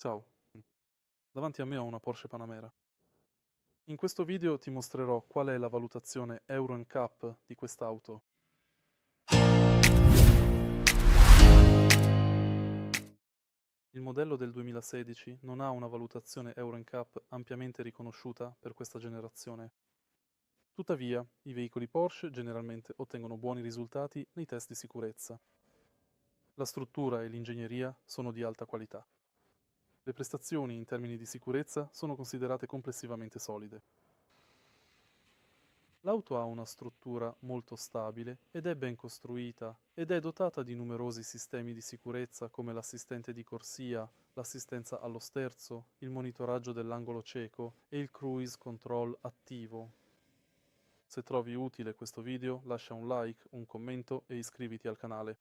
Ciao, davanti a me ho una Porsche Panamera. In questo video ti mostrerò qual è la valutazione Euro NCAP di quest'auto. Il modello del 2016 non ha una valutazione Euro NCAP ampiamente riconosciuta per questa generazione. Tuttavia, i veicoli Porsche generalmente ottengono buoni risultati nei test di sicurezza. La struttura e l'ingegneria sono di alta qualità. Le prestazioni in termini di sicurezza sono considerate complessivamente solide. L'auto ha una struttura molto stabile ed è ben costruita ed è dotata di numerosi sistemi di sicurezza come l'assistente di corsia, l'assistenza allo sterzo, il monitoraggio dell'angolo cieco e il cruise control attivo. Se trovi utile questo video lascia un like, un commento e iscriviti al canale.